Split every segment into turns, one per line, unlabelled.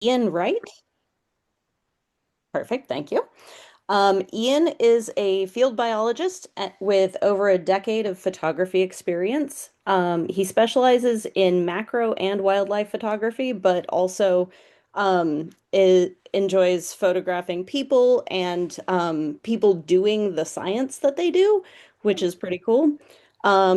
Ian Wright. Perfect, thank you. Ian is a field biologist with over a decade of photography experience. He specializes in macro and wildlife photography, but also enjoys photographing people and people doing the science that they do, which is pretty cool.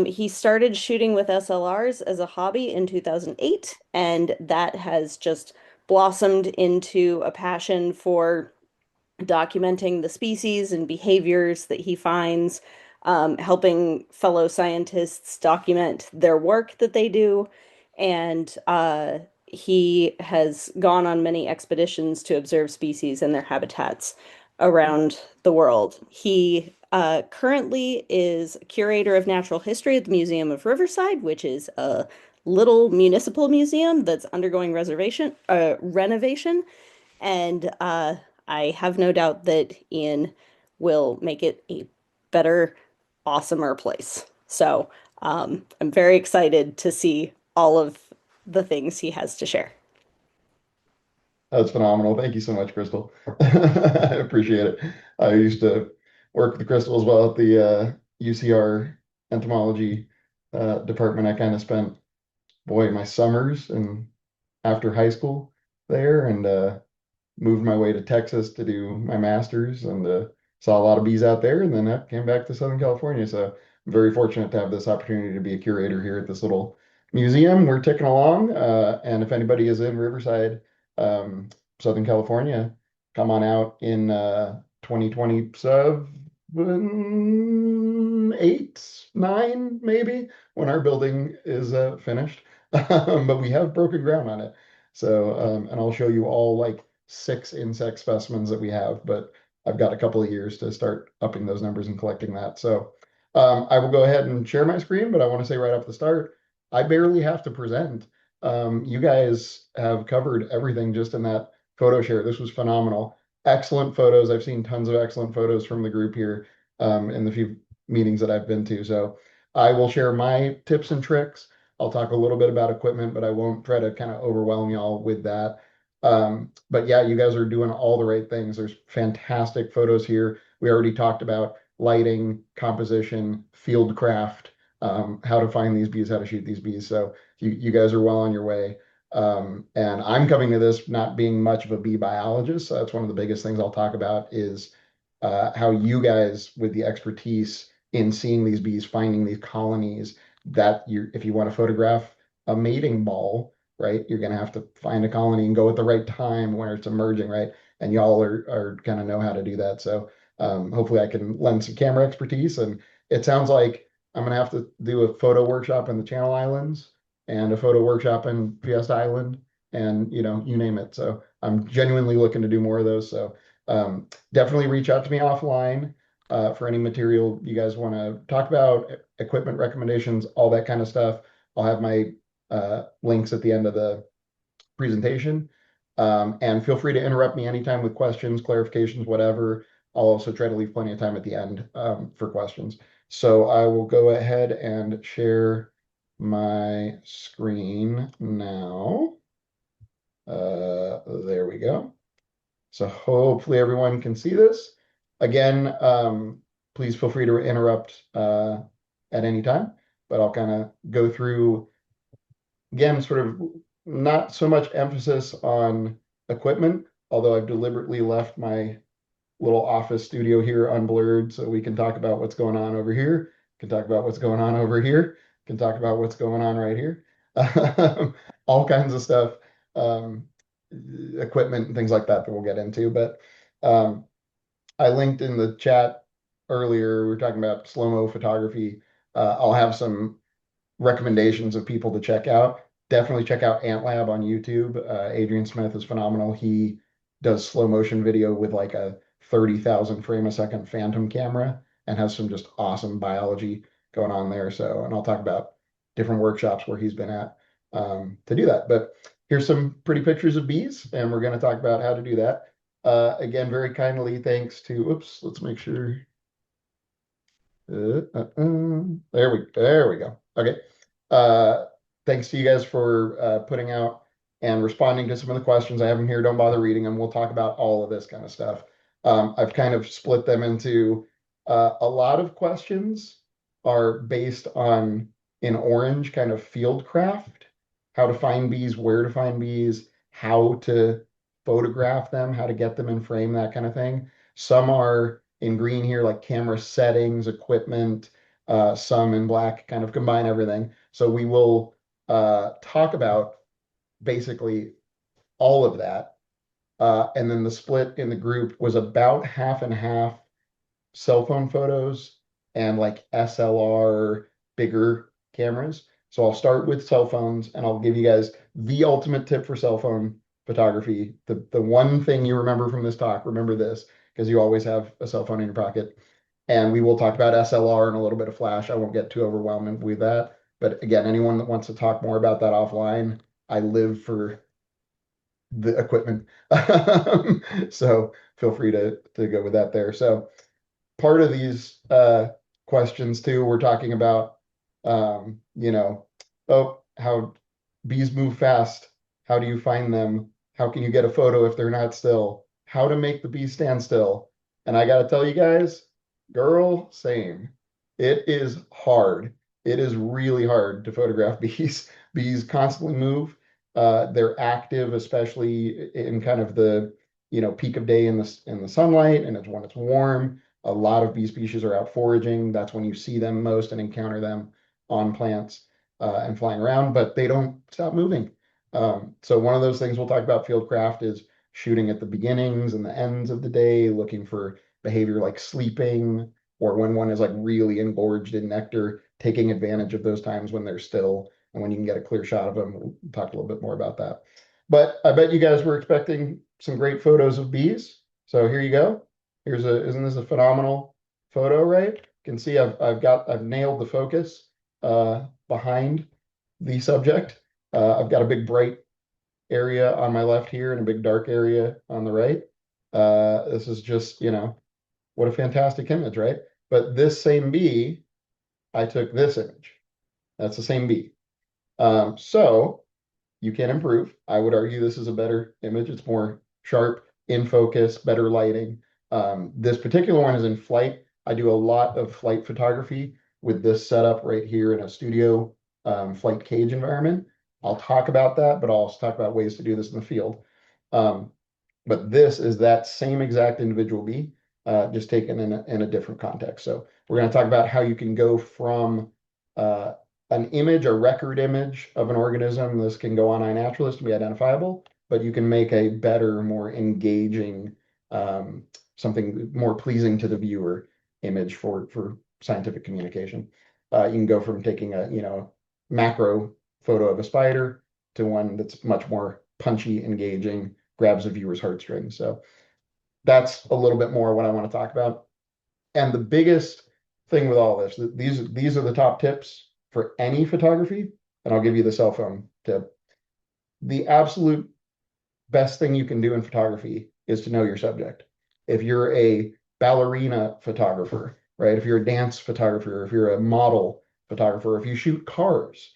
He started shooting with SLRs as a hobby in 2008, and that has just blossomed into a passion for documenting the species and behaviors that he finds, helping fellow scientists document their work that they do. And he has gone on many expeditions to observe species and their habitats around the world. He currently is curator of natural history at the Museum of Riverside, which is a little municipal museum that's undergoing renovation. And I have no doubt that Ian will make it a better, awesomer place. So I'm very excited to see all of the things he has to share.
That's phenomenal. Thank you so much, Crystal. I appreciate it. I used to work with Crystal as well at the UCR entomology department. I kind of spent, boy, my summers and after high school there, and moved my way to Texas to do my master's, and saw a lot of bees out there, and then I came back to Southern California. So I'm very fortunate to have this opportunity to be a curator here at this little museum. We're ticking along, and if anybody is in Riverside, um, Southern California, come on out in 2027, 8, 9, maybe, when our building is finished. But we have broken ground on it. So, and I'll show you all like 6 insect specimens that we have, but I've got a couple of years to start upping those numbers and collecting that. So I will go ahead and share my screen, but I want to say right off the start, I barely have to present. You guys have covered everything just in that photo share. This was phenomenal. Excellent photos. I've seen tons of excellent photos from the group here in the few meetings that I've been to. So I will share my tips and tricks. I'll talk a little bit about equipment, but I won't try to kind of overwhelm y'all with that. But yeah, you guys are doing all the right things. There's fantastic photos here. We already talked about lighting, composition, field craft, how to find these bees, how to shoot these bees. So you guys are well on your way. And I'm coming to this not being much of a bee biologist. So that's one of the biggest things I'll talk about is how you guys, with the expertise in seeing these bees, finding these colonies, that you, if you want to photograph a mating ball, right, you're going to have to find a colony and go at the right time where it's emerging, right? And y'all are kind of know how to do that. So hopefully I can lend some camera expertise. And it sounds like I'm going to have to do a photo workshop in the Channel Islands and a photo workshop in Fiesta Island and, you name it. So I'm genuinely looking to do more of those. So definitely reach out to me offline for any material you guys want to talk about, equipment recommendations, all that kind of stuff. I'll have my links at the end of the presentation. And feel free to interrupt me anytime with questions, clarifications, whatever. I'll also try to leave plenty of time at the end for questions. So I will go ahead and share my screen now. There we go. So hopefully everyone can see this. Again, please feel free to interrupt at any time, but I'll kind of go through again, sort of not so much emphasis on equipment, although I've deliberately left my little office studio here unblurred so we can talk about what's going on over here, can talk about what's going on over here, can talk about what's going on right here. All kinds of stuff, um, equipment and things like that that we'll get into. But um, I linked in the chat earlier, we were talking about slow-mo photography. I'll have some recommendations of people to check out. Definitely check out Ant Lab on YouTube. Adrian Smith is phenomenal. He does slow motion video with like a 30,000 frame a second phantom camera and has some just awesome biology going on there. So, and I'll talk about different workshops where he's been at to do that. But here's some pretty pictures of bees, and we're going to talk about how to do that. Again, very kindly, thanks to, oops, let's make sure. There we go. Okay. Uh, Thanks to you guys for putting out and responding to some of the questions. I have them here. Don't bother reading them. We'll talk about all of this kind of stuff. I've kind of split them into a lot of questions are based on in orange kind of field craft, how to find bees, where to find bees, how to photograph them, how to get them in frame, that kind of thing. Some are in green here, like camera settings, equipment, some in black, kind of combine everything. So we will talk about basically all of that. And then the split in the group was about half and half cell phone photos and like SLR bigger cameras. So I'll start with cell phones and I'll give you guys the ultimate tip for cell phone photography. The one thing you remember from this talk, remember this, because you always have a cell phone in your pocket. And we will talk about SLR and a little bit of flash. I won't get too overwhelming with that. But again, anyone that wants to talk more about that offline, I live for the equipment. So feel free to go with that there. So part of these questions too, we're talking about, oh, how bees move fast. How do you find them? How can you get a photo if they're not still? How to make the bees stand still? And I got to tell you guys, girl, same. It is hard. It is really hard to photograph bees. Bees constantly move. They're active, especially in kind of the peak of day in the sunlight, and it's when it's warm. A lot of bee species are out foraging. That's when you see them most and encounter them on plants and flying around, but they don't stop moving. So one of those things we'll talk about fieldcraft is shooting at the beginnings and the ends of the day, looking for behavior like sleeping or when one is like really engorged in nectar, taking advantage of those times when they're still and when you can get a clear shot of them. We'll talk a little bit more about that. But I bet you guys were expecting some great photos of bees. So here you go. Isn't this a phenomenal photo, right? You can see I've nailed the focus behind the subject. I've got a big bright area on my left here and a big dark area on the right. This is just, what a fantastic image, right? But this same bee, I took this image. That's the same bee. So you can improve. I would argue this is a better image. It's more sharp, in focus, better lighting. This particular one is in flight. I do a lot of flight photography with this setup right here in a studio flight cage environment. I'll talk about that, but I'll also talk about ways to do this in the field. Um, but this is that same exact individual bee, just taken in a different context. So we're going to talk about how you can go from uh, an image, a record image of an organism. This can go on iNaturalist and be identifiable, but you can make a better, more engaging, something more pleasing to the viewer image for scientific communication. You can go from taking a macro photo of a spider to one that's much more punchy, engaging, grabs a viewer's heartstrings. So that's a little bit more what I want to talk about. And the biggest thing with all this, these are the top tips for any photography, and I'll give you the cell phone tip. The absolute best thing you can do in photography is to know your subject. If you're a ballerina photographer, right? If you're a dance photographer, if you're a model photographer, if you shoot cars,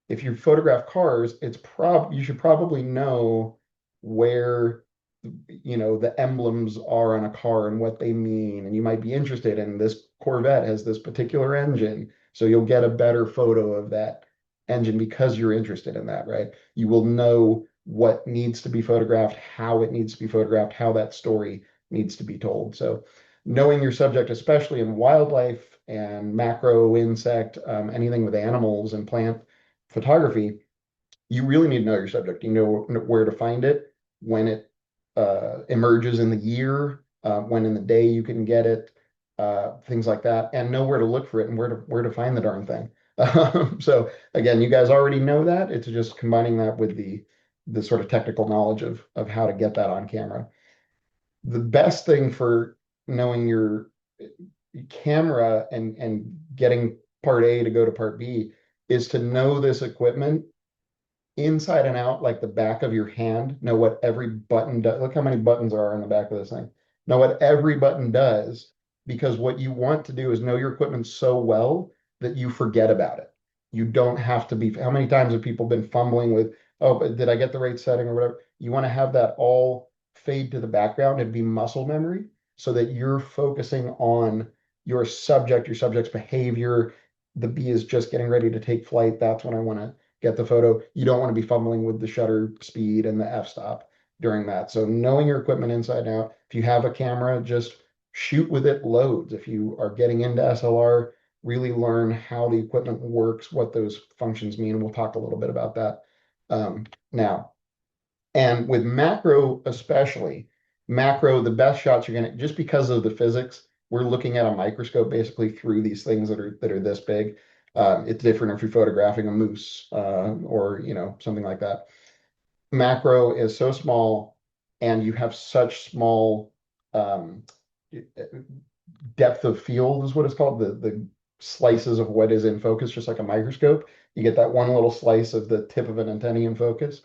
if you photograph cars, you should probably know where the emblems are on a car and what they mean. And you might be interested in this Corvette has this particular engine. So you'll get a better photo of that engine because you're interested in that, right? You will know what needs to be photographed, how it needs to be photographed, how that story needs to be told. So knowing your subject, especially in wildlife and macro insect, anything with animals and plant photography, you really need to know your subject. You know where to find it, when it emerges in the year, when in the day you can get it, things like that, and know where to look for it and where to find the darn thing. So again, you guys already know that. It's just combining that with the sort of technical knowledge of how to get that on camera. The best thing for knowing your camera and getting part A to go to part B is to know this equipment inside and out, like the back of your hand. Know what every button does. Look how many buttons are on the back of this thing. Know what every button does, because what you want to do is know your equipment so well that you forget about it. You don't have to be. How many times have people been fumbling with oh, but did I get the right setting or whatever? You want to have that all fade to the background and be muscle memory so that you're focusing on your subject's behavior. The bee is just getting ready to take flight. That's when I want to get the photo. You don't want to be fumbling with the shutter speed and the f-stop during that. So knowing your equipment inside and out, if you have a camera, just shoot with it loads. If you are getting into SLR, really learn how the equipment works, what those functions mean. We'll talk a little bit about that now. And with macro, especially macro, the best shots you're gonna, just because of the physics, we're looking at a microscope basically through these things that are this big. It's different if you're photographing a moose or something like that. Macro is so small, and you have such small um, depth of field is what it's called. The slices of what is in focus, just like a microscope. You get that one little slice of the tip of an antenna in focus.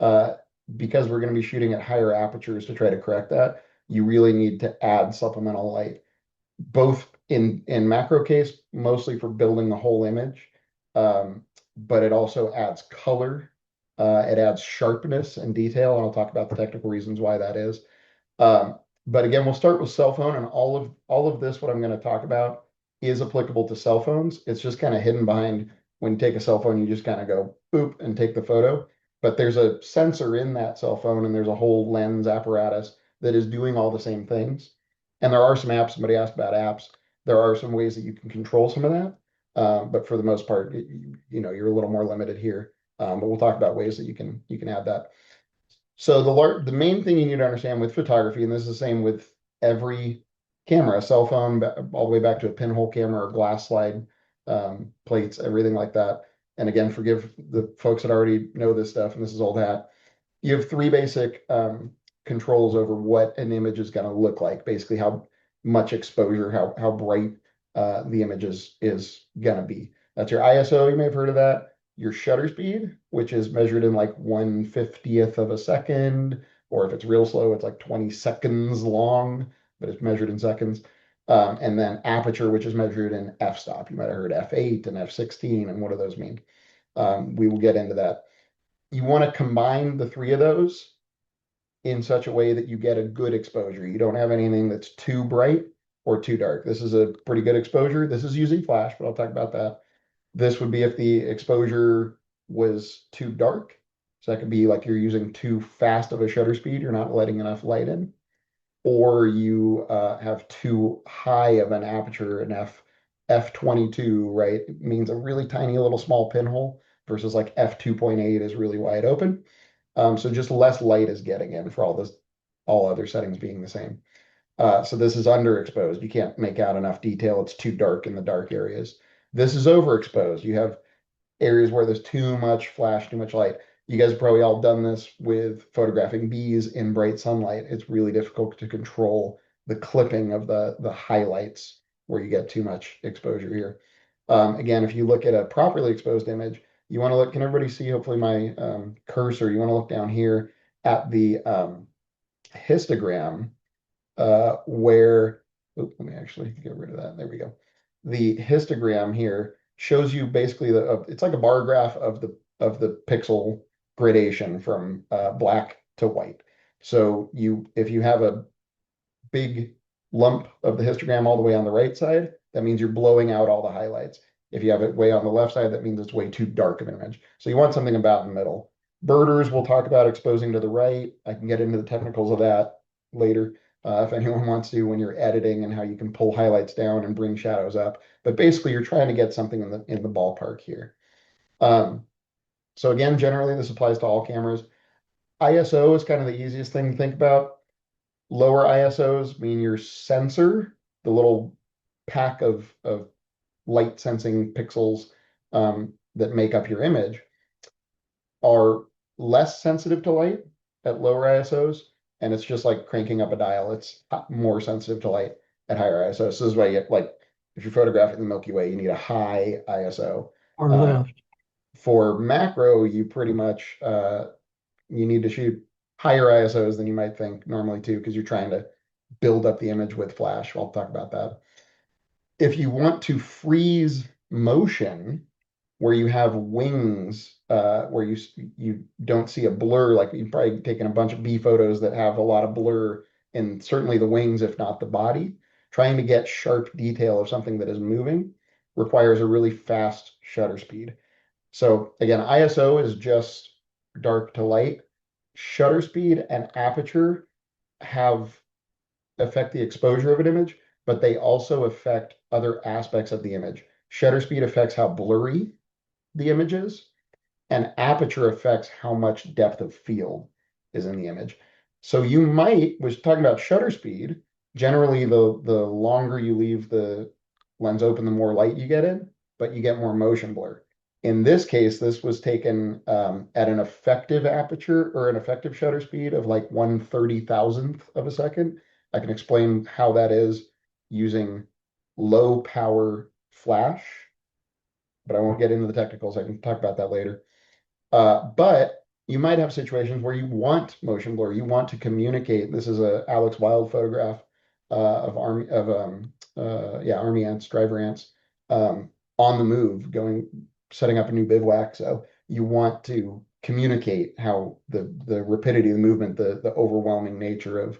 Uh, because we're going to be shooting at higher apertures to try to correct that, you really need to add supplemental light, both in macro case, mostly for building the whole image, but it also adds color, it adds sharpness and detail, and I'll talk about the technical reasons why that is. But again, we'll start with cell phone, and all of this, what I'm going to talk about, is applicable to cell phones. It's just kind of hidden behind when you take a cell phone, you just kind of go boop and take the photo. But there's a sensor in that cell phone, and there's a whole lens apparatus that is doing all the same things. And there are some apps. Somebody asked about apps. There are some ways that you can control some of that, but for the most part, you're a little more limited here. But we'll talk about ways that you can add that. So the main thing you need to understand with photography, and this is the same with every camera, cell phone, all the way back to a pinhole camera or glass slide plates, everything like that. And again, forgive the folks that already know this stuff, and this is old hat. You have three basic controls over what an image is going to look like. Basically, how much exposure, how bright the image is going to be. That's your ISO. You may have heard of that. Your shutter speed, which is measured in like 1/50th of a second, or if it's real slow, it's like 20 seconds long, but it's measured in seconds. And then aperture, which is measured in f-stop. You might have heard f8 and f16, and what do those mean? We will get into that. You want to combine the three of those in such a way that you get a good exposure. You don't have anything that's too bright or too dark. This is a pretty good exposure. This is using flash, but I'll talk about that. This would be if the exposure was too dark. So that could be like you're using too fast of a shutter speed, you're not letting enough light in, or you have too high of an aperture, an f22, right? It means a really tiny little small pinhole versus like f2.8 is really wide open. So just less light is getting in for all other settings being the same. So this is underexposed. You can't make out enough detail. It's too dark in the dark areas. This is overexposed. You have areas where there's too much flash, too much light. You guys have probably all done this with photographing bees in bright sunlight. It's really difficult to control the clipping of the highlights where you get too much exposure here. Again, if you look at a properly exposed image, you want to look, can everybody see hopefully my cursor? You want to look down here at the histogram where, let me actually get rid of that. There we go. The histogram here shows you basically it's like a bar graph of the pixel gradation from black to white. So if you have a big lump of the histogram all the way on the right side, that means you're blowing out all the highlights. If you have it way on the left side, that means it's way too dark of an image. So you want something about in the middle. Birders, we'll talk about exposing to the right. I can get into the technicals of that later if anyone wants to, when you're editing, and how you can pull highlights down and bring shadows up. But basically, you're trying to get something in the ballpark here. So again, generally, this applies to all cameras. ISO is kind of the easiest thing to think about. Lower ISOs mean your sensor, the little pack of light sensing pixels that make up your image, are less sensitive to light at lower ISOs. And it's just like cranking up a dial. It's more sensitive to light at higher ISOs. So this is why you get, like, if you're photographing the Milky Way, you need a high ISO.
Or left.
For macro, you pretty much you need to shoot higher ISOs than you might think normally too, because you're trying to build up the image with flash. I'll talk about that. If you want to freeze motion where you have wings, where you don't see a blur, like you've probably taken a bunch of bee photos that have a lot of blur in certainly the wings, if not the body. Trying to get sharp detail of something that is moving requires a really fast shutter speed. So again, ISO is just dark to light. Shutter speed and aperture have affect the exposure of an image, but they also affect other aspects of the image. Shutter speed affects how blurry the image is, and aperture affects how much depth of field is in the image. So you might, was talking about shutter speed, generally the longer you leave the lens open, the more light you get in, but you get more motion blur. In this case, this was taken at an effective aperture or an effective shutter speed of like 1/30,000th of a second. I can explain how that is using low power flash, but I won't get into the technicals. I can talk about that later. But you might have situations where you want motion blur. You want to communicate. This is a Alex Wild photograph of army ants, driver ants, on the move, setting up a new bivouac. So you want to communicate how the rapidity of the movement, the overwhelming nature of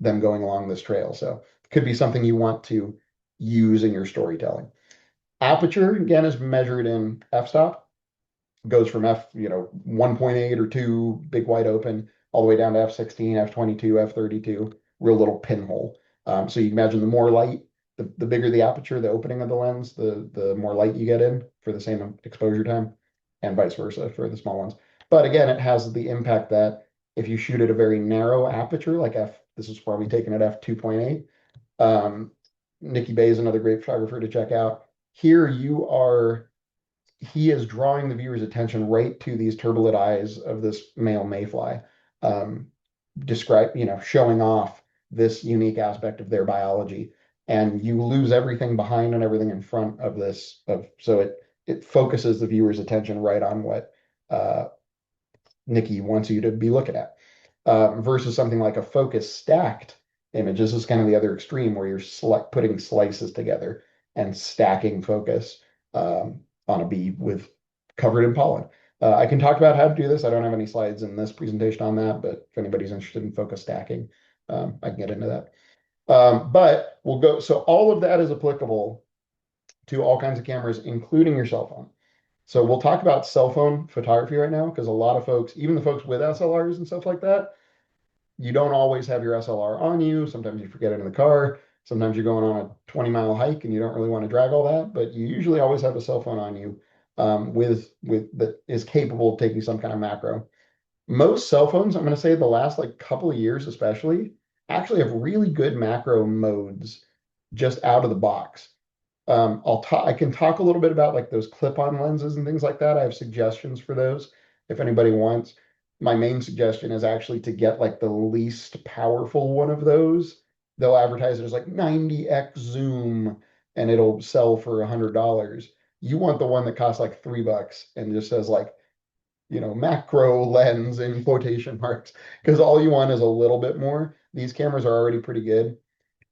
them going along this trail. So it could be something you want to use in your storytelling. Aperture, again, is measured in f-stop, goes from 1.8 or 2, big wide open, all the way down to f16, f22, f32, real little pinhole. So you can imagine the more light, the bigger the aperture, the opening of the lens, the more light you get in for the same exposure time, and vice versa for the small ones. But again, it has the impact that if you shoot at a very narrow aperture, like this is probably taken at f2.8. Nikki Bay is another great photographer to check out. Here he is drawing the viewer's attention right to these turbulent eyes of this male mayfly, um, showing off this unique aspect of their biology. And you lose everything behind and everything in front of this. So it focuses the viewer's attention right on what Nikki wants you to be looking at, versus something like a focus stacked image. This is kind of the other extreme where you're putting slices together and stacking focus on a bee with covered in pollen. I can talk about how to do this. I don't have any slides in this presentation on that, but if anybody's interested in focus stacking, I can get into that. But we'll go. So all of that is applicable to all kinds of cameras, including your cell phone. So we'll talk about cell phone photography right now, because a lot of folks, even the folks with SLRs and stuff like that, you don't always have your SLR on you. Sometimes you forget it in the car. Sometimes you're going on a 20-mile hike and you don't really want to drag all that, but you usually always have a cell phone on you, with that is capable of taking some kind of macro. Most cell phones, I'm going to say the last like couple of years especially, actually have really good macro modes just out of the box. I can talk a little bit about like those clip-on lenses and things like that. I have suggestions for those if anybody wants. My main suggestion is actually to get like the least powerful one of those. They'll advertise it as like 90x zoom and it'll sell for $100. You want the one that costs like $3 and just says like, macro lens in quotation marks, because all you want is a little bit more. These cameras are already pretty good.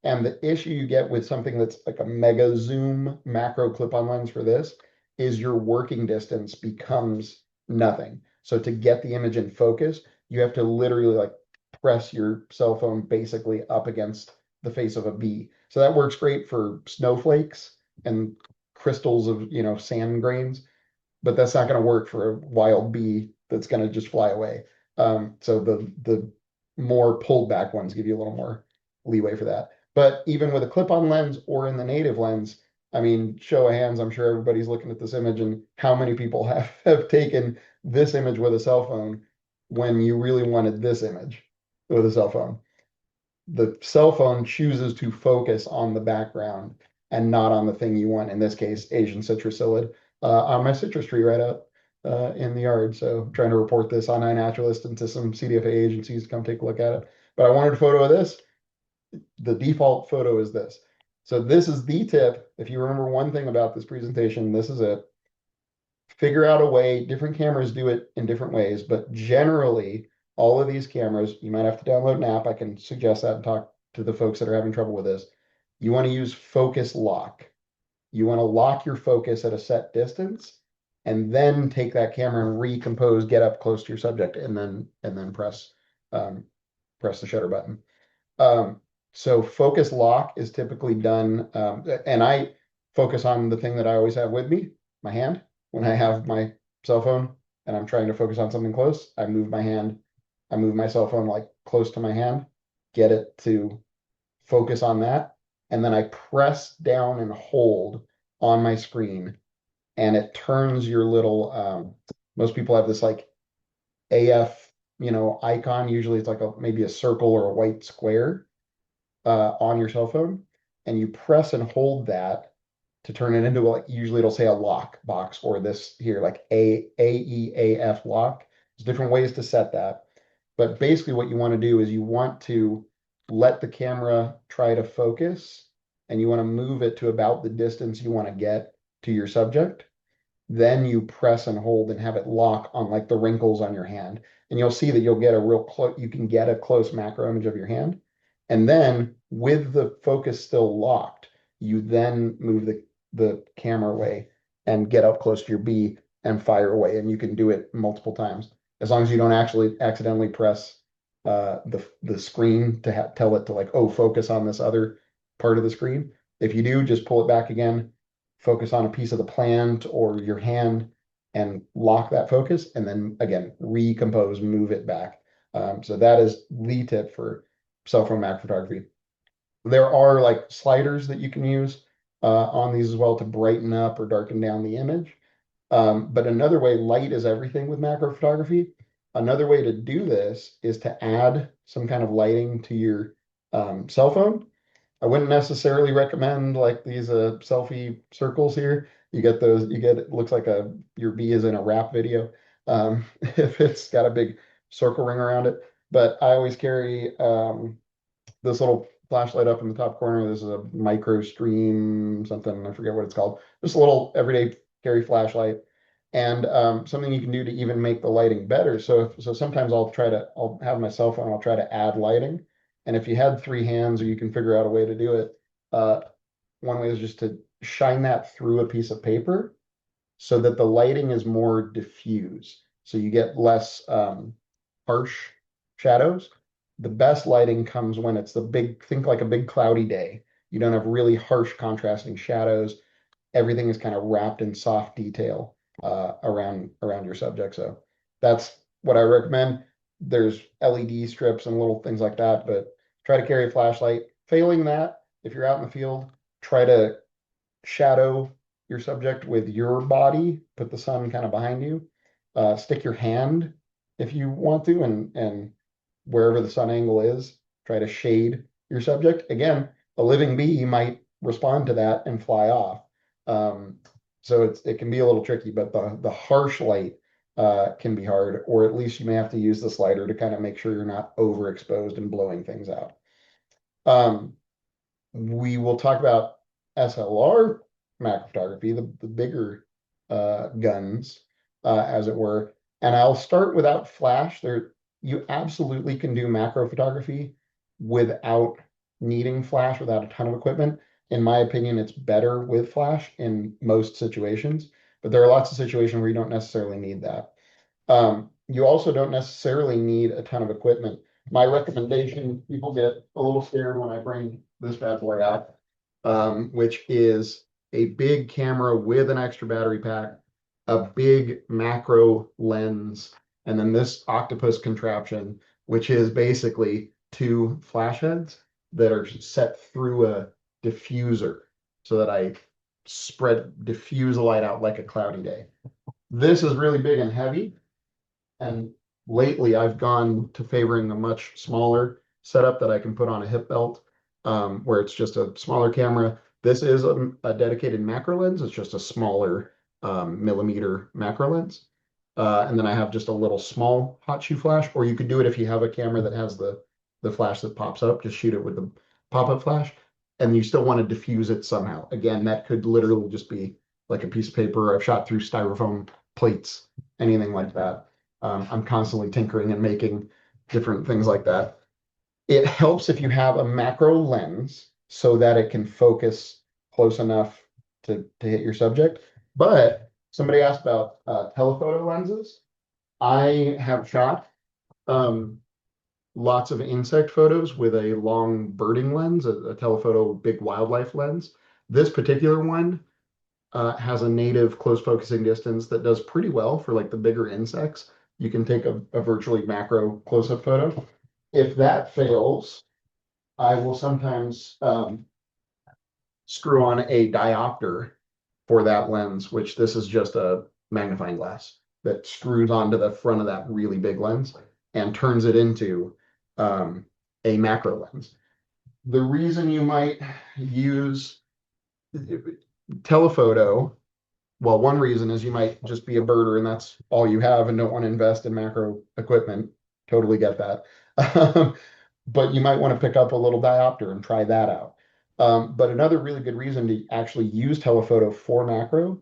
And the issue you get with something that's like a mega zoom macro clip-on lens for this is your working distance becomes nothing. So to get the image in focus, you have to literally like press your cell phone basically up against the face of a bee. So that works great for snowflakes and crystals of, sand grains, but that's not going to work for a wild bee that's going to just fly away. So the more pulled back ones give you a little more leeway for that. But even with a clip-on lens or in the native lens, I mean, show of hands, I'm sure everybody's looking at this image and how many people have taken this image with a cell phone when you really wanted this image with a cell phone. The cell phone chooses to focus on the background and not on the thing you want, in this case, Asian citrusillid, on my citrus tree right out in the yard. So I'm trying to report this on iNaturalist and to some CDFA agencies to come take a look at it. But I wanted a photo of this. The default photo is this. So this is the tip. If you remember one thing about this presentation, this is it. Figure out a way. Different cameras do it in different ways, but generally, all of these cameras, you might have to download an app. I can suggest that and talk to the folks that are having trouble with this. You want to use focus lock. You want to lock your focus at a set distance, and then take that camera and recompose, get up close to your subject, and then um, press the shutter button. Um, so focus lock is typically done, and I focus on the thing that I always have with me, my hand. When I have my cell phone and I'm trying to focus on something close, I move my hand, I move my cell phone like close to my hand, get it to focus on that, and then I press down and hold on my screen, and it turns your little, most people have this like AF, icon. Usually it's like maybe a circle or a white square on your cell phone, and you press and hold that to turn it into, like, usually it'll say a lock box, or this here, like AEAF lock. There's different ways to set that. But basically what you want to do is you want to let the camera try to focus, and you want to move it to about the distance you want to get to your subject. Then you press and hold and have it lock on like the wrinkles on your hand. And you'll see that you'll get a real close, you can get a close macro image of your hand. And then with the focus still locked, you then move the camera away and get up close to your B and fire away. And you can do it multiple times as long as you don't actually accidentally press the screen to tell it to, like, oh, focus on this other part of the screen. If you do, just pull it back again, focus on a piece of the plant or your hand, and lock that focus, and then again recompose, move it back. So that is the tip for cell phone macro photography. There are like sliders that you can use on these as well to brighten up or darken down the image. But another way, light is everything with macro photography. Another way to do this is to add some kind of lighting to your cell phone. I wouldn't necessarily recommend like these selfie circles here. You get those, it looks like your bee is in a rap video. If it's got a big circle ring around it. But I always carry this little flashlight up in the top corner. This is a micro stream, something, I forget what it's called. Just a little everyday carry flashlight. And something you can do to even make the lighting better. So sometimes I'll have my cell phone, I'll try to add lighting. And if you had three hands, or you can figure out a way to do it, uh, one way is just to shine that through a piece of paper so that the lighting is more diffuse. So you get less harsh shadows. The best lighting comes when it's think like a big cloudy day. You don't have really harsh contrasting shadows. Everything is kind of wrapped in soft detail around your subject. So that's what I recommend. There's LED strips and little things like that, but try to carry a flashlight. Failing that, if you're out in the field, try to shadow your subject with your body, put the sun kind of behind you. Stick your hand if you want to, and wherever the sun angle is, try to shade your subject. Again, a living bee might respond to that and fly off. So it can be a little tricky, but the harsh light can be hard, or at least you may have to use the slider to kind of make sure you're not overexposed and blowing things out. Um, we will talk about SLR macro photography, the bigger guns, as it were. And I'll start without flash. You absolutely can do macro photography without needing flash, without a ton of equipment. In my opinion, it's better with flash in most situations, but there are lots of situations where you don't necessarily need that. You also don't necessarily need a ton of equipment. My recommendation, people get a little scared when I bring this bad boy out, which is a big camera with an extra battery pack, a big macro lens, and then this octopus contraption, which is basically two flash heads that are set through a diffuser so that I diffuse the light out like a cloudy day. This is really big and heavy. And lately I've gone to favoring a much smaller setup that I can put on a hip belt, where it's just a smaller camera. This is a dedicated macro lens. It's just a smaller millimeter macro lens. And then I have just a little small hot shoe flash, or you could do it if you have a camera that has the flash that pops up, just shoot it with the pop-up flash, and you still want to diffuse it somehow. Again, that could literally just be like a piece of paper. I've shot through styrofoam plates, anything like that. I'm constantly tinkering and making different things like that. It helps if you have a macro lens so that it can focus close enough to hit your subject. But Somebody asked about telephoto lenses. I have shot um, lots of insect photos with a long birding lens, a telephoto big wildlife lens. This particular one has a native close focusing distance that does pretty well for like the bigger insects. You can take a virtually macro close-up photo. If that fails, I will sometimes screw on a diopter for that lens, which this is just a magnifying glass that screws onto the front of that really big lens and turns it into um, a macro lens. The reason you might use telephoto, well, one reason is you might just be a birder and that's all you have and don't want to invest in macro equipment. Totally get that. But you might want to pick up a little diopter and try that out. But another really good reason to actually use telephoto for macro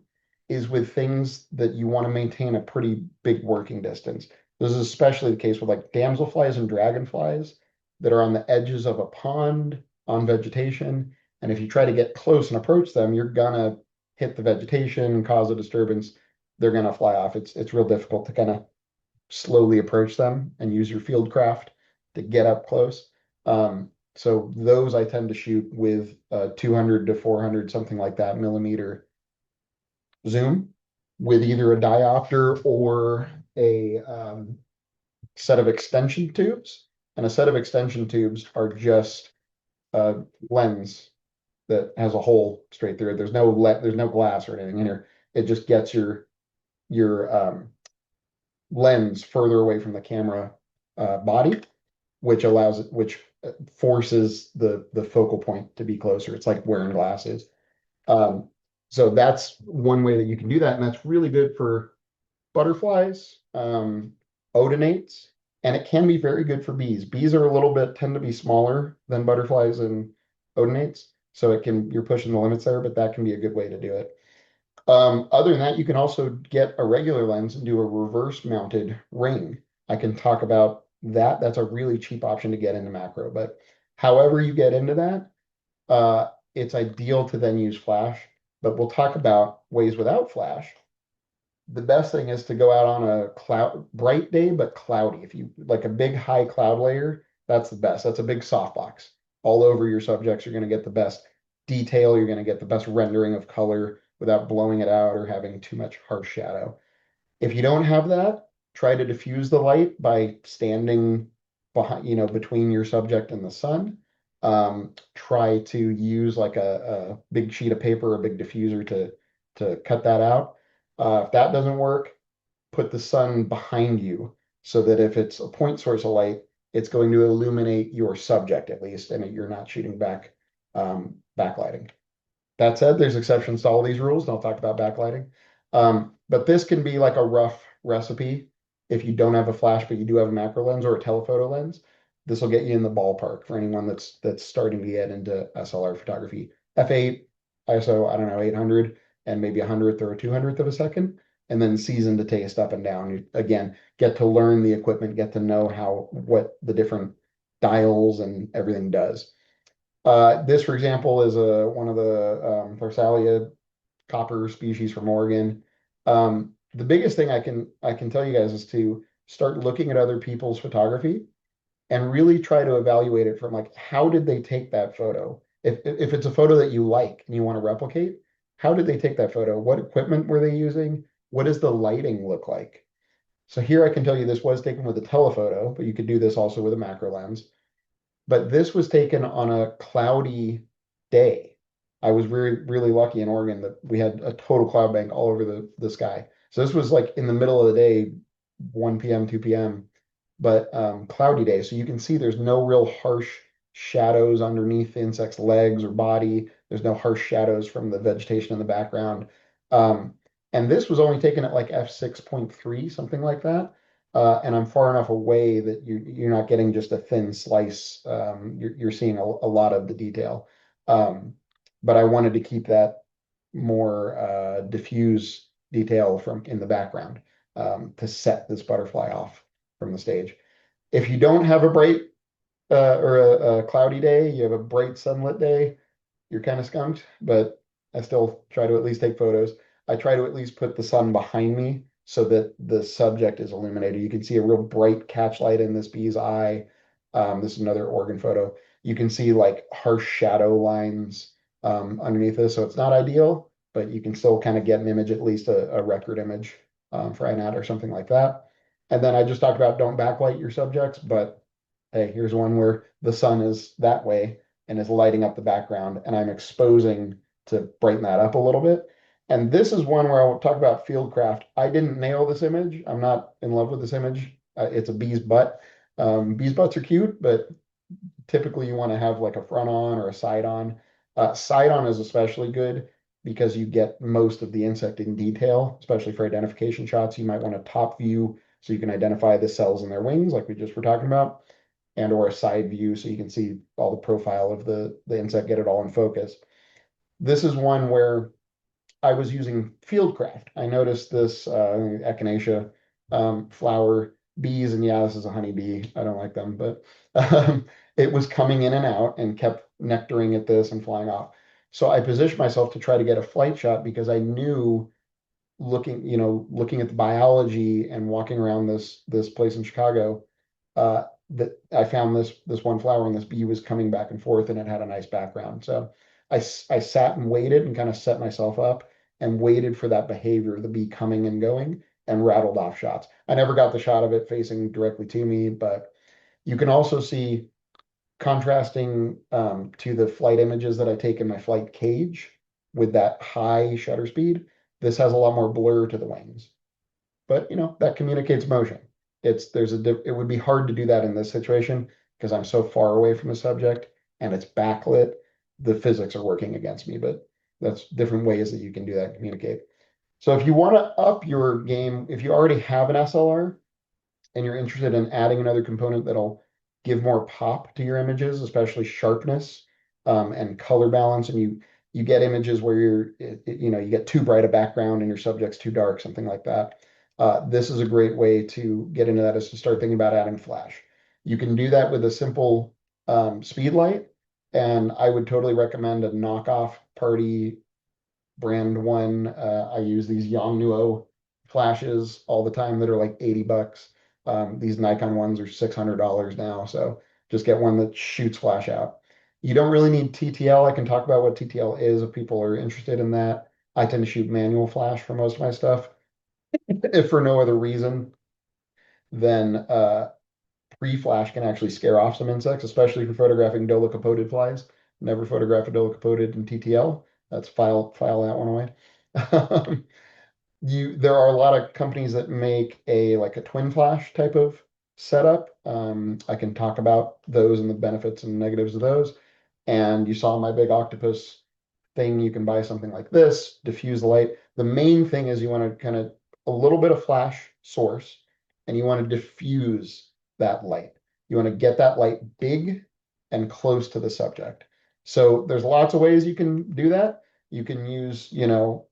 is with things that you want to maintain a pretty big working distance. This is especially the case with like damselflies and dragonflies that are on the edges of a pond on vegetation. And if you try to get close and approach them, you're gonna hit the vegetation, cause a disturbance. They're gonna fly off. It's real difficult to kind of slowly approach them and use your field craft to get up close. So those I tend to shoot with 200 to 400, something like that, millimeter zoom with either a diopter or a set of extension tubes. And a set of extension tubes are just a lens that has a hole straight through it. There's no glass or anything in here. It just gets your lens further away from the camera body, which forces the focal point to be closer. It's like wearing glasses. Um, so that's one way that you can do that, and that's really good for butterflies, odonates, and it can be very good for bees. Bees are a little bit tend to be smaller than butterflies and odonates, so you're pushing the limits there, but that can be a good way to do it. Other than that, you can also get a regular lens and do a reverse mounted ring. I can talk about that. That's a really cheap option to get into macro, but however you get into that, it's ideal to then use flash. But we'll talk about ways without flash. The best thing is to go out on a bright day, but cloudy. If you like a big high cloud layer, that's the best. That's a big softbox. All over your subjects, you're going to get the best detail. You're going to get the best rendering of color without blowing it out or having too much harsh shadow. If you don't have that, try to diffuse the light by standing behind, between your subject and the sun. Try to use like a big sheet of paper, a big diffuser to cut that out. If that doesn't work, put the sun behind you so that if it's a point source of light, it's going to illuminate your subject at least, and you're not shooting backlighting. That said, there's exceptions to all these rules, and I'll talk about backlighting. But this can be like a rough recipe if you don't have a flash, but you do have a macro lens or a telephoto lens. This will get you in the ballpark for anyone that's starting to get into SLR photography. F8, ISO, I don't know, 800 and maybe 100th or a 200th of a second, and then season to taste up and down. You, again, get to learn the equipment, get to know what the different dials and everything does. This, for example, is one of the Pharsalia copper species from Oregon. The biggest thing I can tell you guys is to start looking at other people's photography and really try to evaluate it from like how did they take that photo? If it's a photo that you like and you want to replicate, how did they take that photo? What equipment were they using? What does the lighting look like? So here I can tell you this was taken with a telephoto, but you could do this also with a macro lens. But this was taken on a cloudy day. I was really, really lucky in Oregon that we had a total cloud bank all over the sky. So this was like in the middle of the day, 1 p.m., 2 p.m., but cloudy day. So you can see there's no real harsh shadows underneath the insect's legs or body. There's no harsh shadows from the vegetation in the background. Um, and this was only taken at like f6.3, something like that. And I'm far enough away that you're not getting just a thin slice. You're seeing a lot of the detail. But I wanted to keep that more diffuse detail from in the background to set this butterfly off from the stage. If you don't have a bright or a cloudy day, you have a bright sunlit day, you're kind of skunked, but I still try to at least take photos. I try to at least put the sun behind me so that the subject is illuminated. You can see a real bright catch light in this bee's eye. This is another organ photo. You can see like harsh shadow lines underneath this. So it's not ideal, but you can still kind of get an image, at least a record image for iNat or something like that. And then I just talked about don't backlight your subjects, but hey, here's one where the sun is that way and is lighting up the background, and I'm exposing to brighten that up a little bit. And this is one where I'll talk about fieldcraft. I didn't nail this image. I'm not in love with this image. It's a bee's butt. Bees' butts are cute, but typically you want to have like a front on or a side on. Side on is especially good because you get most of the insect in detail, especially for identification shots. You might want a top view so you can identify the cells in their wings, like we just were talking about, and or a side view so you can see all the profile of the insect, get it all in focus. This is one where I was using fieldcraft. I noticed this echinacea flower bees, and yeah, this is a honeybee. I don't like them, but it was coming in and out and kept nectaring at this and flying off. So I positioned myself to try to get a flight shot because I knew looking at the biology and walking around this place in Chicago, that I found this one flower and this bee was coming back and forth and it had a nice background. So I sat and waited and kind of set myself up and waited for that behavior, the bee coming and going, and rattled off shots. I never got the shot of it facing directly to me, but you can also see contrasting to the flight images that I take in my flight cage with that high shutter speed. This has a lot more blur to the wings, but that communicates motion. It would be hard to do that in this situation because I'm so far away from the subject and it's backlit. The physics are working against me, but that's different ways that you can do that and communicate. So if you want to up your game, if you already have an SLR, and you're interested in adding another component that'll give more pop to your images, especially sharpness and color balance, and you get images where you get too bright a background and your subject's too dark, something like that. This is a great way to get into that, is to start thinking about adding flash. You can do that with a simple speed light, and I would totally recommend a knockoff party brand one. I use these Yongnuo flashes all the time that are like 80 bucks. These Nikon ones are $600 now, so just get one that shoots flash out. You don't really need TTL. I can talk about what TTL is if people are interested in that. I tend to shoot manual flash for most of my stuff, if for no other reason than pre-flash can actually scare off some insects, especially for photographing dolichopodid flies. Never photograph a dolichopodid in TTL. That's file that one away. There are a lot of companies that make like a twin flash type of setup. I can talk about those and the benefits and negatives of those. And you saw my big octopus thing. You can buy something like this, diffuse the light. The main thing is you want to kind of a little bit of flash source, and you want to diffuse that light. You want to get that light big and close to the subject. So there's lots of ways you can do that. You can use,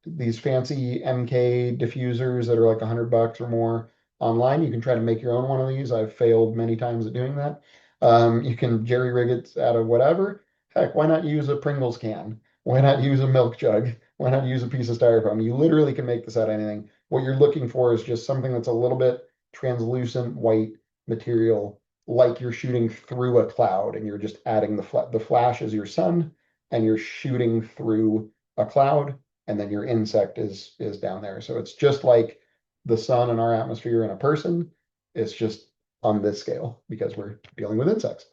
these fancy MK diffusers that are like $100 or more online. You can try to make your own one of these. I've failed many times at doing that. You can jerry rig it out of whatever. Heck, why not use a Pringles can? Why not use a milk jug? Why not use a piece of styrofoam? You literally can make this out of anything. What you're looking for is just something that's a little bit translucent white material, like you're shooting through a cloud and you're just adding the flash as your sun, and you're shooting through a cloud, and then your insect is down there. So it's just like the sun and our atmosphere and a person. It's just on this scale because we're dealing with insects.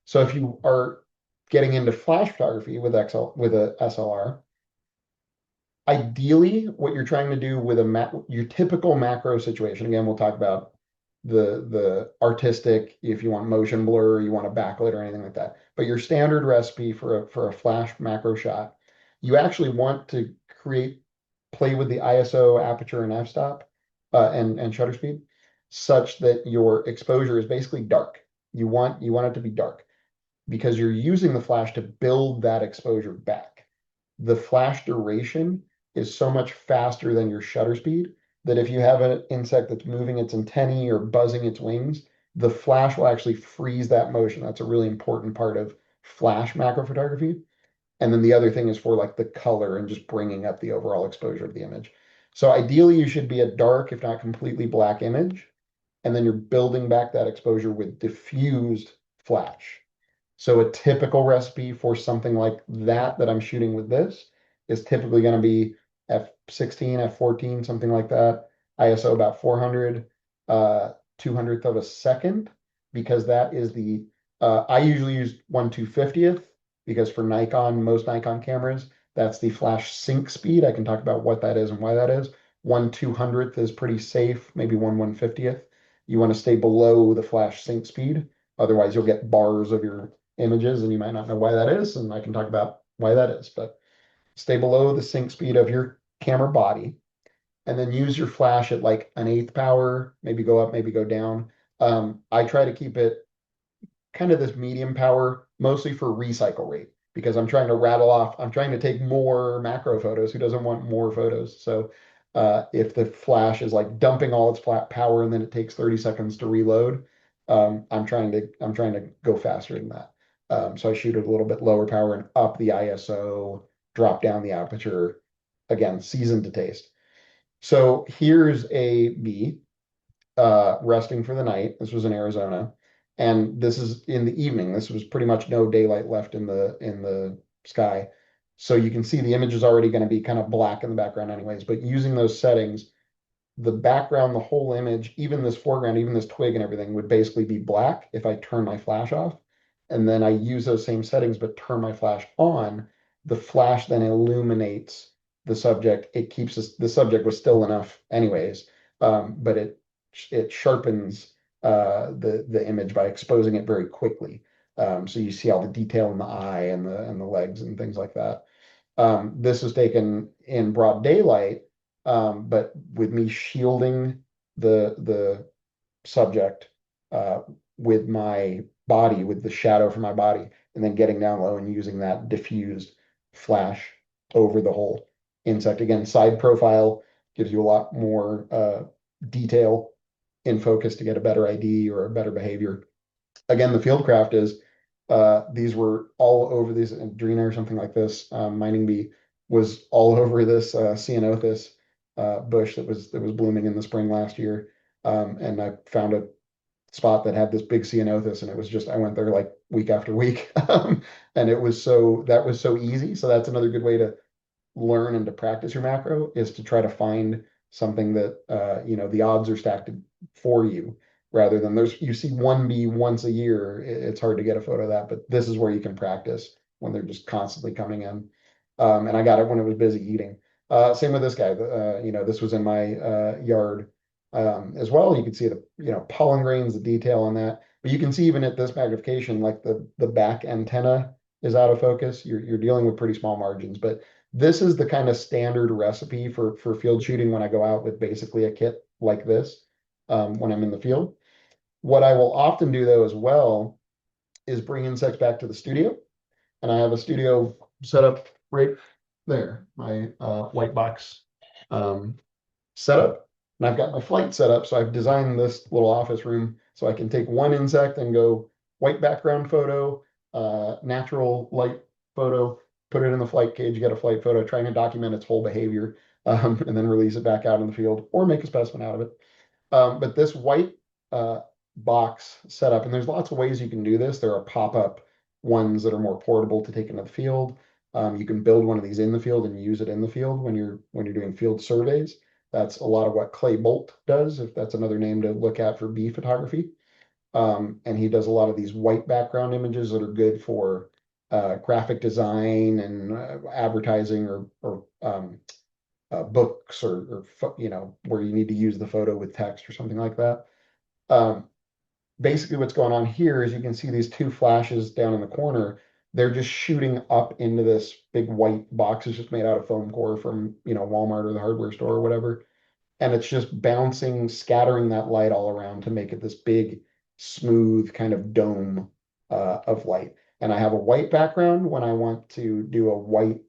So if you are getting into flash photography with a SLR, ideally what you're trying to do with your typical macro situation, again, we'll talk about the artistic, if you want motion blur, you want a backlit or anything like that. But your standard recipe for a flash macro shot, you actually want to play with the ISO, aperture, and f-stop and shutter speed such that your exposure is basically dark. You want it to be dark because you're using the flash to build that exposure back. The flash duration is so much faster than your shutter speed that if you have an insect that's moving its antennae or buzzing its wings, the flash will actually freeze that motion. That's a really important part of flash macro photography. And then the other thing is for like the color and just bringing up the overall exposure of the image. So ideally you should be a dark, if not completely black image, and then you're building back that exposure with diffused flash. So a typical recipe for something like that I'm shooting with this is typically going to be f16, f14, something like that. ISO about 400, 200th of a second, because that is I usually use 1/250th because for Nikon, most Nikon cameras, that's the flash sync speed. I can talk about what that is and why that is. 1/200th is pretty safe, maybe 1/150th. You want to stay below the flash sync speed. Otherwise, you'll get bars of your images and you might not know why that is. And I can talk about why that is, but stay below the sync speed of your camera body and then use your flash at like an eighth power, maybe go up, maybe go down. I try to keep it kind of this medium power, mostly for recycle rate, because I'm trying to rattle off, I'm trying to take more macro photos. Who doesn't want more photos? So if the flash is like dumping all its flat power and then it takes 30 seconds to reload, I'm trying to go faster than that. So I shoot at a little bit lower power and up the ISO, drop down the aperture. Again, seasoned to taste. So here's a me resting for the night. This was in Arizona, and this is in the evening. This was pretty much no daylight left in the sky. So you can see the image is already going to be kind of black in the background anyways, but using those settings, the background, the whole image, even this foreground, even this twig and everything would basically be black if I turn my flash off. And then I use those same settings, but turn my flash on. The flash then illuminates the subject. It keeps the subject was still enough anyways, but it sharpens the image by exposing it very quickly. So you see all the detail in the eye and the legs and things like that. This was taken in broad daylight, but with me shielding the subject uh, with my body, with the shadow from my body, and then getting down low and using that diffused flash over the whole insect. Again, side profile gives you a lot more detail in focus to get a better ID or a better behavior. Again, the fieldcraft is these were all over these Adrena or something like this. Mining bee was all over this ceanothus bush that was blooming in the spring last year. And I found a spot that had this big ceanothus, and it was just I went there like week after week, and it was that was so easy. So that's another good way to learn and to practice your macro is to try to find something that the odds are stacked for you rather than you see one bee once a year. It's hard to get a photo of that, but this is where you can practice when they're just constantly coming in. And I got it when it was busy eating. Same with this guy. This was in my yard as well. You can see the pollen grains, the detail on that. But you can see even at this magnification, like the back antenna is out of focus. You're dealing with pretty small margins, but this is the kind of standard recipe for field shooting when I go out with basically a kit like this when I'm in the field. What I will often do though as well is bring insects back to the studio. And I have a studio set up right there, my white box setup. And I've got my flight set up. So I've designed this little office room so I can take one insect and go white background photo, natural light photo, put it in the flight cage, get a flight photo, trying to document its whole behavior, and then release it back out in the field or make a specimen out of it. But this white box setup, and there's lots of ways you can do this. There are pop-up ones that are more portable to take into the field. You can build one of these in the field and use it in the field when you're doing field surveys. That's a lot of what Clay Bolt does, if that's another name to look at for bee photography. And he does a lot of these white background images that are good for graphic design and advertising or books or where you need to use the photo with text or something like that. Um, Basically what's going on here is you can see these two flashes down in the corner. They're just shooting up into this big white box. It's just made out of foam core from Walmart or the hardware store or whatever, and it's just bouncing, scattering that light all around to make it this big, smooth kind of dome of light. And I have a white background when I want to do a white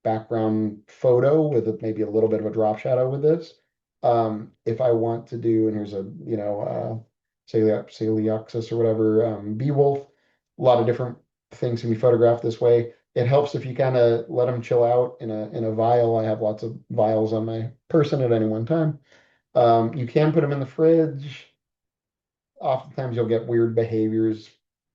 background photo with maybe a little bit of a drop shadow with this. If I want to do, and here's a, Celeoxys or whatever, bee wolf, a lot of different things can be photographed this way. It helps if you kind of let them chill out in a vial. I have lots of vials on my person at any one time. You can put them in the fridge. Oftentimes you'll get weird behaviors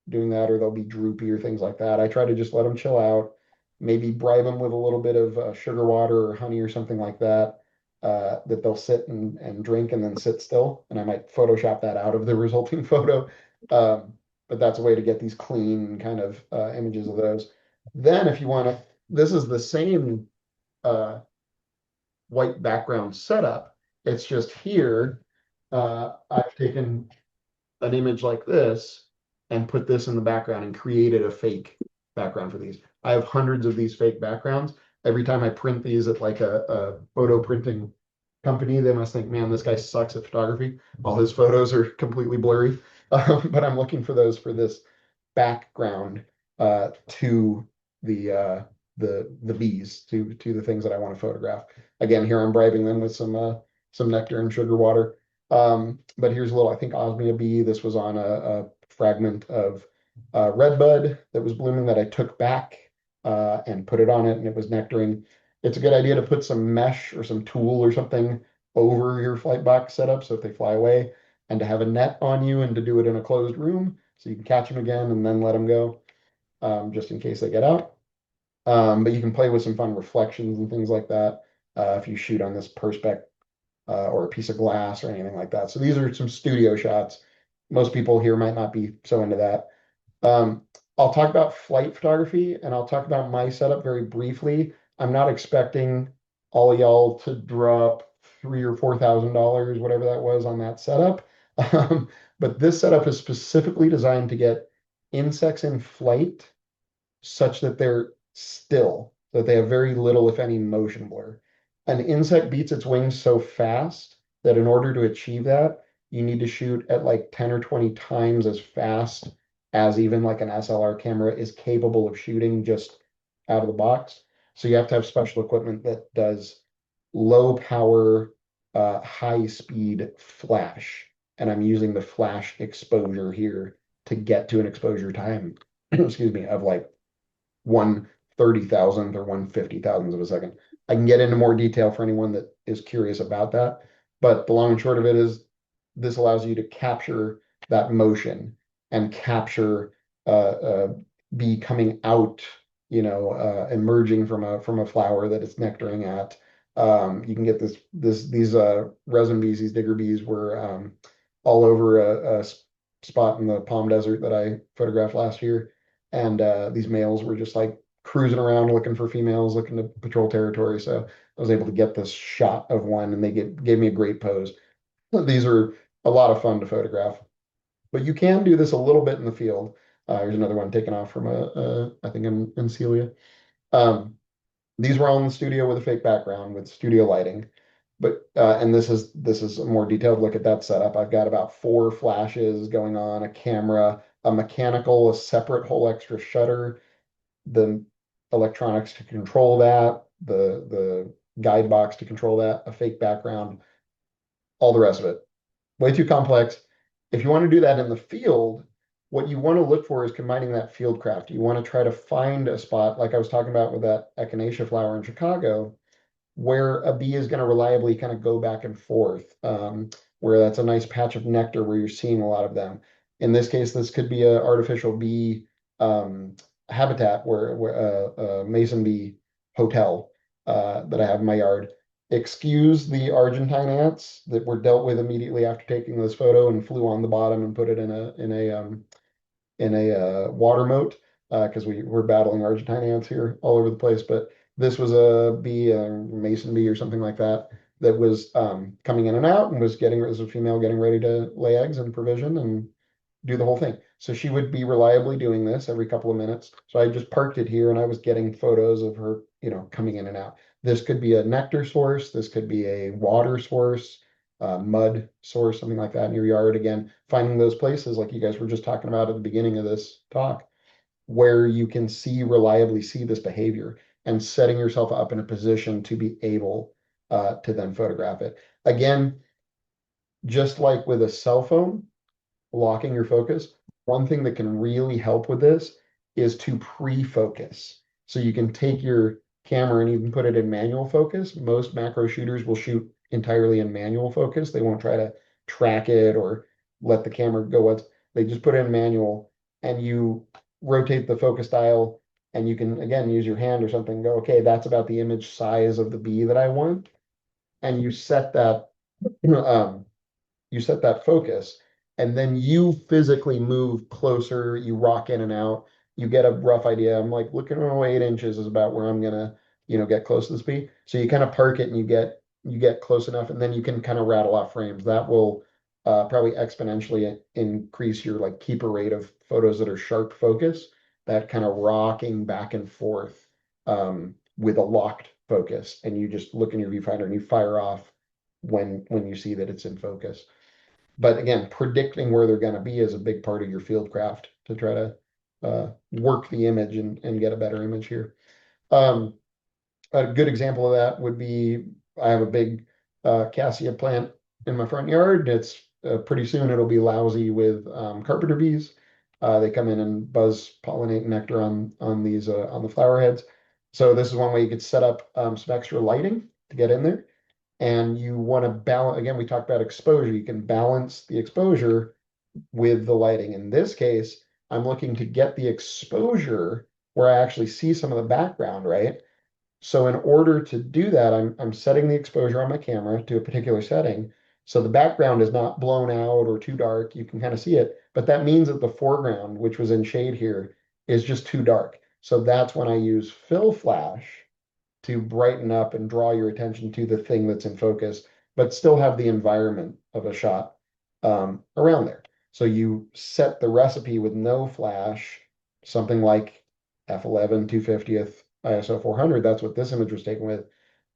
doing that, or they'll be droopy or things like that. I try to just let them chill out, maybe bribe them with a little bit of sugar water or honey or something like that, that they'll sit and drink and then sit still. And I might Photoshop that out of the resulting photo. But that's a way to get these clean kind of images of those. Then if you want to, this is the same uh, white background setup. It's just here, I've taken an image like this and put this in the background and created a fake background for these. I have hundreds of these fake backgrounds. Every time I print these at like a photo printing company, they must think, man, this guy sucks at photography. All his photos are completely blurry. But I'm looking for those for this background to the the bees, to the things that I want to photograph. Again, here I'm bribing them with some nectar and sugar water. But here's a little, I think Osmia bee. This was on a fragment of redbud that was blooming that I took back and put it on it, and it was nectaring. It's a good idea to put some mesh or some tulle or something over your flight box setup so if they fly away, and to have a net on you and to do it in a closed room so you can catch them again and then let them go, just in case they get out. But you can play with some fun reflections and things like that if you shoot on this perspex or a piece of glass or anything like that. So these are some studio shots. Most people here might not be so into that. Um, I'll talk about flight photography and I'll talk about my setup very briefly. I'm not expecting all of y'all to drop $3,000 or $4,000, whatever that was on that setup. But this setup is specifically designed to get insects in flight such that they're still, that they have very little, if any, motion blur. An insect beats its wings so fast that in order to achieve that, you need to shoot at like 10 or 20 times as fast as even like an SLR camera is capable of shooting just out of the box. So you have to have special equipment that does low power, high speed flash. And I'm using the flash exposure here to get to an exposure time, excuse me, of like 1/30,000th or 1/50,000th of a second. I can get into more detail for anyone that is curious about that. But the long and short of it is this allows you to capture that motion and capture bee coming out, emerging from a flower that it's nectaring at. You can get these resin bees, these digger bees were all over a spot in the Palm Desert that I photographed last year. And these males were just like cruising around looking for females, looking to patrol territory. So I was able to get this shot of one and they gave me a great pose. These are a lot of fun to photograph, but you can do this a little bit in the field. Here's another one taken off from I think in Celia. Um, these were all in the studio with a fake background with studio lighting. But and this is a more detailed look at that setup. I've got about 4 flashes going on, a camera, a mechanical, a separate whole extra shutter, the electronics to control that, the guide box to control that, a fake background, all the rest of it. Way too complex. If you want to do that in the field, what you want to look for is combining that field craft. You want to try to find a spot, like I was talking about with that echinacea flower in Chicago, where a bee is going to reliably kind of go back and forth, where that's a nice patch of nectar where you're seeing a lot of them. In this case, this could be an artificial bee habitat where a mason bee hotel that I have in my yard. Excuse the Argentine ants that were dealt with immediately after taking this photo and flew on the bottom and put it in a water moat because we're battling Argentine ants here all over the place. But this was a bee, a mason bee or something like that, that was coming in and out and was getting as a female getting ready to lay eggs and provision and do the whole thing. So she would be reliably doing this every couple of minutes. So I just parked it here and I was getting photos of her, coming in and out. This could be a nectar source. This could be a water source, mud source, something like that in your yard. Again, finding those places like you guys were just talking about at the beginning of this talk, where you can reliably see this behavior and setting yourself up in a position to be able to then photograph it. Again, just like with a cell phone, locking your focus, one thing that can really help with this is to pre-focus. So you can take your camera and you can put it in manual focus. Most macro shooters will shoot entirely in manual focus. They won't try to track it or let the camera go what's they just put it in manual and you rotate the focus dial and you can again use your hand or something and go, okay, that's about the image size of the bee that I want. And um, you set that focus, and then you physically move closer, you rock in and out, you get a rough idea. I'm like looking around 8 inches is about where I'm gonna, get close to this bee. So you kind of park it and you get close enough, and then you can kind of rattle off frames. That will probably exponentially increase your like keeper rate of photos that are sharp focus, that kind of rocking back and forth with a locked focus, and you just look in your viewfinder and you fire off when you see that it's in focus. But again, predicting where they're going to be is a big part of your field craft to try to work the image and get a better image here. Um, a good example of that would be I have a big cassia plant in my front yard. It's pretty soon it'll be lousy with carpenter bees. They come in and buzz pollinate nectar on these on the flower heads. So this is one way you could set up some extra lighting to get in there, and you want to balance, again, we talked about exposure. You can balance the exposure with the lighting. In this case, I'm looking to get the exposure where I actually see some of the background, right? So in order to do that, I'm setting the exposure on my camera to a particular setting. So the background is not blown out or too dark. You can kind of see it, but that means that the foreground, which was in shade here, is just too dark. So that's when I use fill flash to brighten up and draw your attention to the thing that's in focus, but still have the environment of a shot around there. So you set the recipe with no flash, something like f11, 250th, ISO 400. That's what this image was taken with.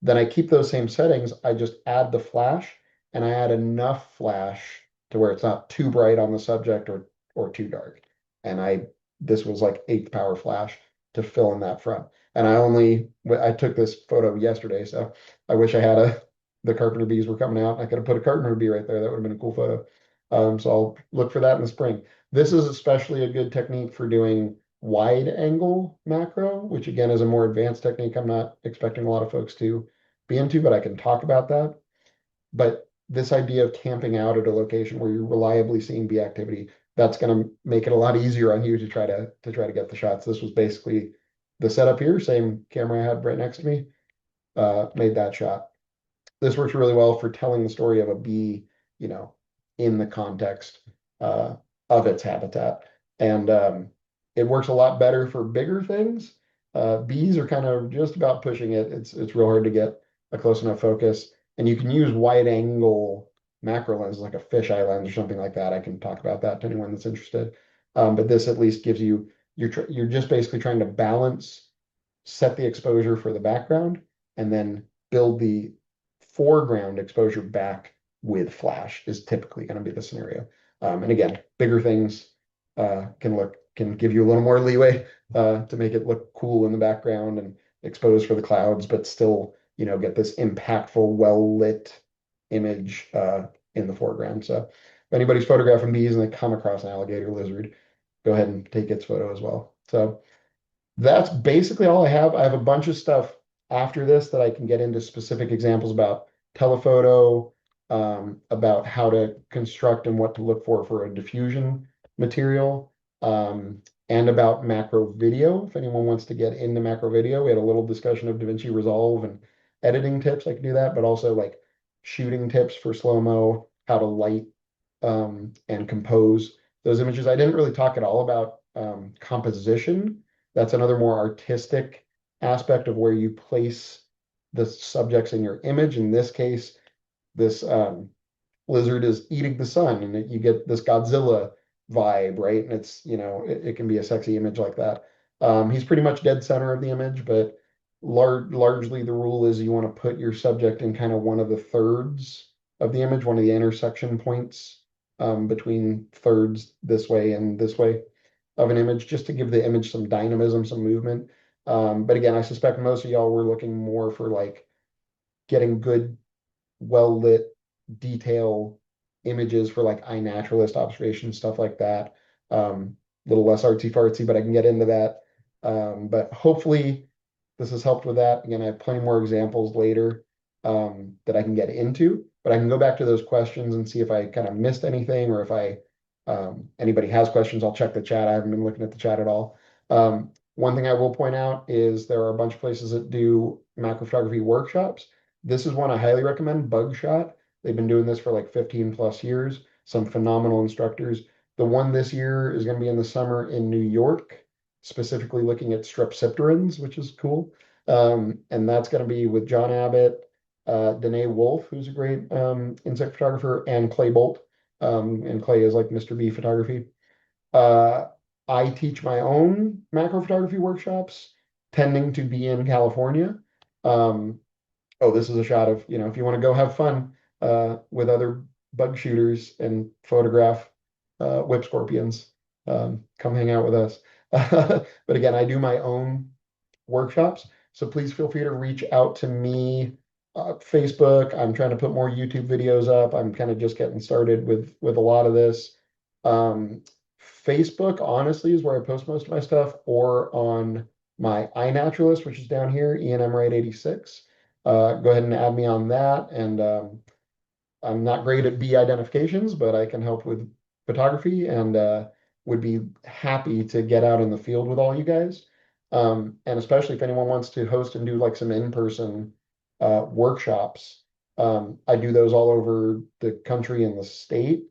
Then I keep those same settings. I just add the flash and I add enough flash to where it's not too bright on the subject or too dark. And this was like eighth power flash to fill in that front. And I took this photo yesterday, so I wish I had the carpenter bees were coming out. I could have put a carpenter bee right there. That would have been a cool photo. So I'll look for that in the spring. This is especially a good technique for doing wide angle macro, which again is a more advanced technique. I'm not expecting a lot of folks to be into, but I can talk about that. But this idea of camping out at a location where you're reliably seeing bee activity, that's going to make it a lot easier on you to try to get the shots. This was basically the setup here, same camera I had right next to me, made that shot. This works really well for telling the story of a bee, you know, in the context uh, of its habitat. And it works a lot better for bigger things. Bees are kind of just about pushing it. It's real hard to get a close enough focus. And you can use wide angle macro lens, like a fisheye lens or something like that. I can talk about that to anyone that's interested. But this at least gives you, you're just basically trying to balance, set the exposure for the background, and then build the foreground exposure back with flash is typically going to be the scenario. And again, bigger things can give you a little more leeway to make it look cool in the background and exposed for the clouds, but still, get this impactful, well lit image in the foreground. So if anybody's photographing bees and they come across an alligator lizard, go ahead and take its photo as well. So that's basically all I have. I have a bunch of stuff after this that I can get into specific examples about telephoto, about how to construct and what to look for a diffusion material, and about macro video. If anyone wants to get into macro video, we had a little discussion of DaVinci Resolve and editing tips. I can do that, but also like shooting tips for slow-mo, how to light and compose those images. I didn't really talk at all about composition. That's another more artistic aspect of where you place the subjects in your image. In this case, this lizard is eating the sun, and you get this Godzilla vibe, right? And it's, it can be a sexy image like that. He's pretty much dead center of the image, but largely the rule is you want to put your subject in kind of one of the thirds of the image, one of the intersection points between thirds this way and this way of an image, just to give the image some dynamism, some movement. But again, I suspect most of y'all were looking more for like getting good, well lit, detail images for like iNaturalist observations, stuff like that. A little less artsy fartsy, but I can get into that. But hopefully this has helped with that. Again, I have plenty more examples later that I can get into, but I can go back to those questions and see if I kind of missed anything or if anybody has questions, I'll check the chat. I haven't been looking at the chat at all. One thing I will point out is there are a bunch of places that do macro photography workshops. This is one I highly recommend, Bug Shot. They've been doing this for like 15 plus years, some phenomenal instructors. The one this year is going to be in the summer in New York, specifically looking at strepsipterans, which is cool. And that's going to be with John Abbott, Danae Wolf, who's a great insect photographer, and Clay Bolt. And Clay is like Mr. B photography. Uh, I teach my own macro photography workshops, tending to be in California. Um, oh, this is a shot of, if you want to go have fun with other bug shooters and photograph whip scorpions, come hang out with us. But again, I do my own workshops. So please feel free to reach out to me. Facebook, I'm trying to put more YouTube videos up. I'm kind of just getting started with a lot of this. Um, Facebook, honestly, is where I post most of my stuff, or on my iNaturalist, which is down here, ENM Wright 86. Go ahead and add me on that. And I'm not great at bee identifications, but I can help with photography and would be happy to get out in the field with all you guys. And especially if anyone wants to host and do like some in-person workshops, I do those all over the country and the state.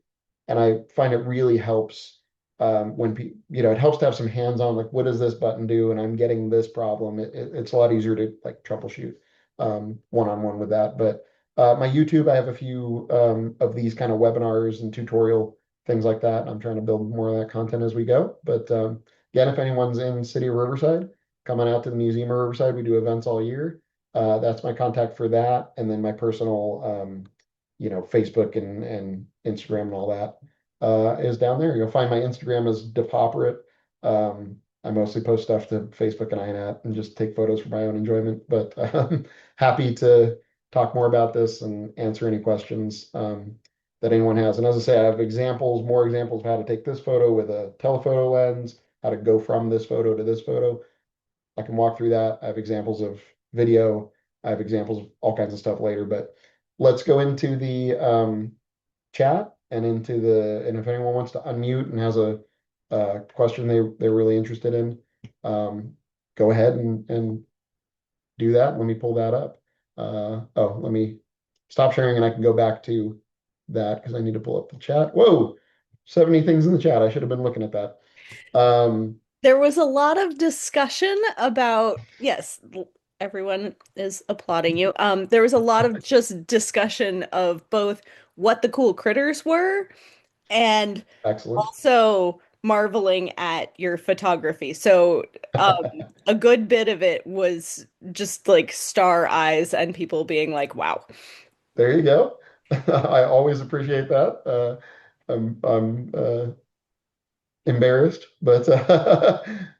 And I find it really helps when people, it helps to have some hands-on, like, what does this button do? And I'm getting this problem. It's a lot easier to like troubleshoot one-on-one with that. But my YouTube, I have a few of these kind of webinars and tutorial things like that. I'm trying to build more of that content as we go. But again, if anyone's in City of Riverside, coming out to the Museum of Riverside, we do events all year. That's my contact for that. And then my personal, Facebook and Instagram and all that is down there. You'll find my Instagram is Depauperate. I mostly post stuff to Facebook and INAT and just take photos for my own enjoyment. But happy to talk more about this and answer any questions that anyone has. And as I say, I have more examples of how to take this photo with a telephoto lens, how to go from this photo to this photo. I can walk through that. I have examples of video. I have examples of all kinds of stuff later, but let's go into the chat and and if anyone wants to unmute and has a question they're really interested in, go ahead and do that. Let me pull that up. Let me stop sharing and I can go back to that because I need to pull up the chat. Whoa, 70 things in the chat. I should have been looking at that.
There was a lot of discussion about, yes, everyone is applauding you. There was a lot of just discussion of both what the cool critters were and
Excellent.
also marveling at your photography. So, a good bit of it was just like star eyes and people being like, wow.
There you go. I always appreciate that. I'm embarrassed, but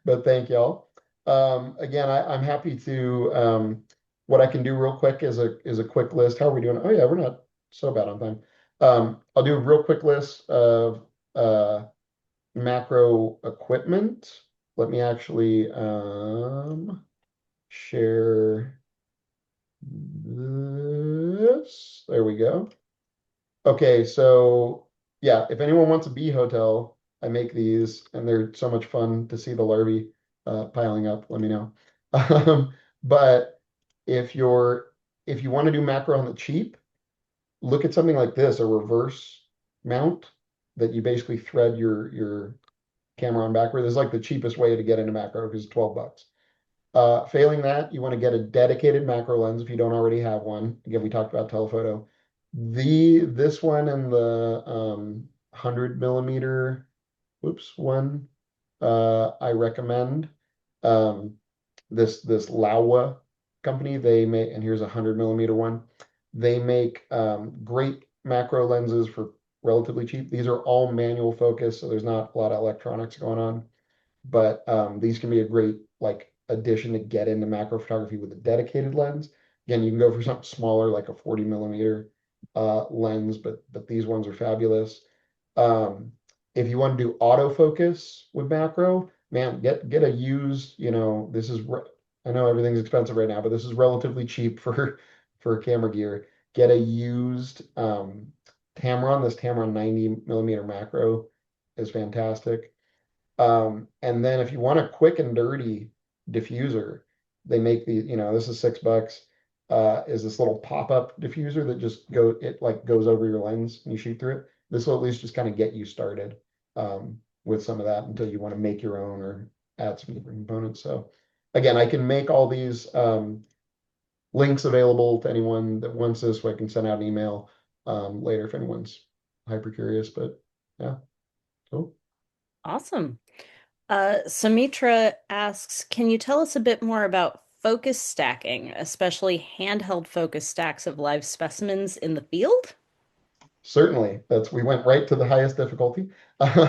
but thank y'all. Again, I'm happy to what I can do real quick is a quick list. How are we doing? Oh yeah, we're not so bad on time. I'll do a real quick list of macro equipment. Let me actually share this. There we go. Okay, so yeah, if anyone wants a bee hotel, I make these and they're so much fun to see the larvae piling up. Let me know. But if you want to do macro on the cheap, look at something like this, a reverse mount that you basically thread your camera on backward. This is like the cheapest way to get into macro because it's 12 bucks. Failing that, you want to get a dedicated macro lens if you don't already have one. Again, we talked about telephoto. This one and the 100 millimeter, whoops, one I recommend. Um, this Laowa company, they make, and here's a 100 millimeter one. They make great macro lenses for relatively cheap. These are all manual focus, so there's not a lot of electronics going on. But these can be a great like addition to get into macro photography with a dedicated lens. Again, you can go for something smaller like a 40 millimeter lens, but these ones are fabulous. Um, if you want to do autofocus with macro, man, get a used, this is I know everything's expensive right now, but this is relatively cheap for camera gear. Get a used Tamron. This Tamron 90 millimeter macro is fantastic. And then if you want a quick and dirty diffuser, they make this is $6, is this little pop-up diffuser that it like goes over your lens and you shoot through it. This will at least just kind of get you started with some of that until you want to make your own or add some different components. So again, I can make all these links available to anyone that wants this, so I can send out an email later if anyone's hyper curious, but yeah, cool.
Awesome. Samitra asks, can you tell us a bit more about focus stacking, especially handheld focus stacks of live specimens in the field?
Certainly, we went right to the highest difficulty.